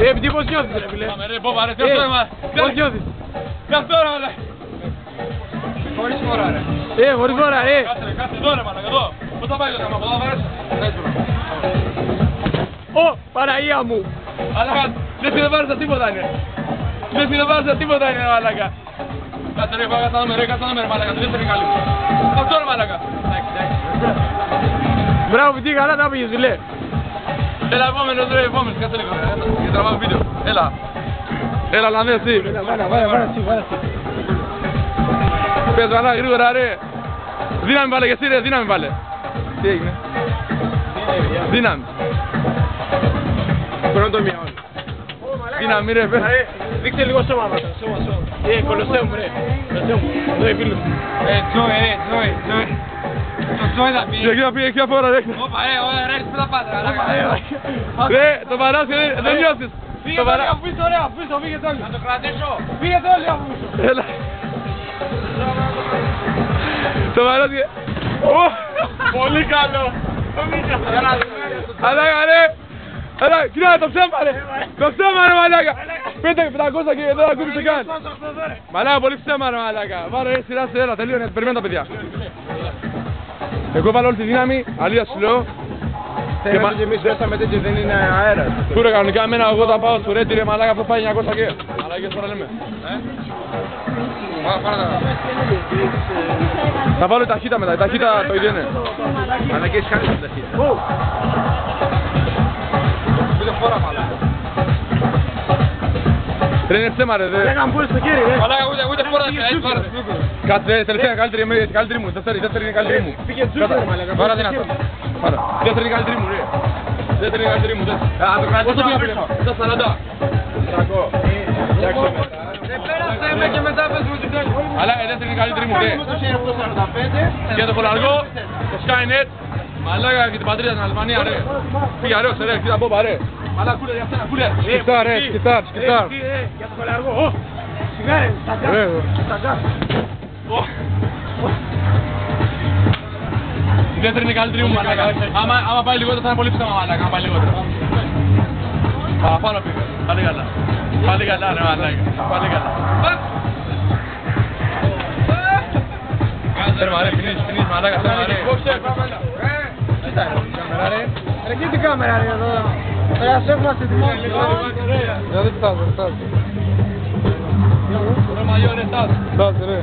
Επειδή πώς νιώθεις ρε φίλε? Πάμε ρε Μπόμπα ρε, πώς νιώθεις? Κάτσε τώρα ρε. Χωρίς φορά ρε. Χωρίς φορά ρε. Κάτσε εδώ ρε μαλάκα, εδώ. Πώς θα πάει το θέμα, πώς θα πάρεις? Ω, Παναγία μου. Αλλά δεν συνεβάρισα τίποτα είναι. Δεν συνεβάρισα τίποτα είναι μαλάκα. Κάτσε ρε, κάτσε να με ρε μαλάκα, δεν θέλει καλή. Αυτό ρε μαλάκα. Μπράβο παιδί, καλά τα πήγες φίλε. Έλα επόμενος ρε, επόμενος, κάτσε λίγο. Και τραβάμε βίντεο. Έλα. Έλα να δες τι. Πες μαλάκα γρήγορα ρε. Δύναμη βάλε και εσύ ρε, δύναμη βάλε. Τι έγινε? Δύναμη. Πρώτο μία όλοι. Δύναμη ρε, πες. Δείξτε λίγο σώμα πρώτα, σώμα. Κολοσσέουμ ρε. Κολοσσέουμ. Ζωή φίλους. Τζόι. Το Τζόι θα πει. Εκεί αφόρα ρε. Όπα ρε, πού θα πάτε. Ρε, το παράσι δεν νιώθεις. Φύγετε όλοι από πίσω, φύγετε όλοι. Να το κρατήσω. Φύγετε όλοι από πίσω. Έλα. Το παράσι. Πολύ καλό. Μαλάκα ρε. Έλα, κοιτάξτε το ψέμα ρε. Το ψέμα ρε μαλάκα. 500 και δεν ακούμπησε καν. Μαλάκα, πολύ ψέμα ρε μαλάκα. Βάλε ρε σειρά σε έλα, τελείωνε, περιμένω τα παιδιά. Εγώ βάλω όλη τη δύναμη, αλήθεια σου λέω. Θέλετε και εμείς πέσαμε τέτοιο δεν είναι αέρας. Πού ρε κανονικά εμένα εγώ θα πάω στο Ρέτι ρε μαλάκα, αυτό πάει 900 και. Μαλάκες τώρα λέμε. Θα βάλω ταχύτητα μετά, η ταχύτητα το ίδιο είναι. Αλλά και έχεις χάσει την ταχύτητα. Πείτε φορά μαλάκα. Ρε είναι ψέμα ρε. Λέγαμε πού στο χέρι ρε. Μαλάκα ούτε φορά έτσι πάρε. Κάτσε ρε, τελευταία είναι καλύτερη μου, δεύτερη είναι καλύτερη μου. Πήγε τζούκερ μαλάκα. Πάρα δυνατό. Πάρα. Δεύτερη είναι καλύτερη μου ρε. Δεύτερη είναι καλύτερη μου. Το κρατήσω πίσω. Στα 40. Δεν πέρασε με και μετά πες μου τι θέλει. Αλλά δεύτερη είναι καλύτερη μου ρε. Για το κολαργό, το Skynet. Μαλάκα και την πατρίδα στην Αλβανία ρε. Πήγα ρε, ρε, κοίτα μπόμπα ρε. Μαλάκα κούλερ για αυτένα, κούλερ. Σκητάρ ρε, σκητάρ. Για το κολαργό. Σιγά ρε, στα γκάς. Η δεύτερη είναι καλύτερη μου μαλάκα. Άμα πάει λιγότερο θα είναι πολύ ψέμα μαλάκα, άμα πάει λιγότερο. Παραπάνω πήγα. Πάλι καλά. Πάλι καλά ρε μαλάκα. Πάλι καλά. Τέρμα ρε, φινείς μαλάκα, τέρμα ρε. Κοίτα ρε, κάμερα ρε. Ρε και την κάμερα ρε εδώ. Ρε ας έχουμε αυτή τη μόνη. Δεν φτάσει. Ρε μαγιό ρε, φτάσει. Φτάσει ρε.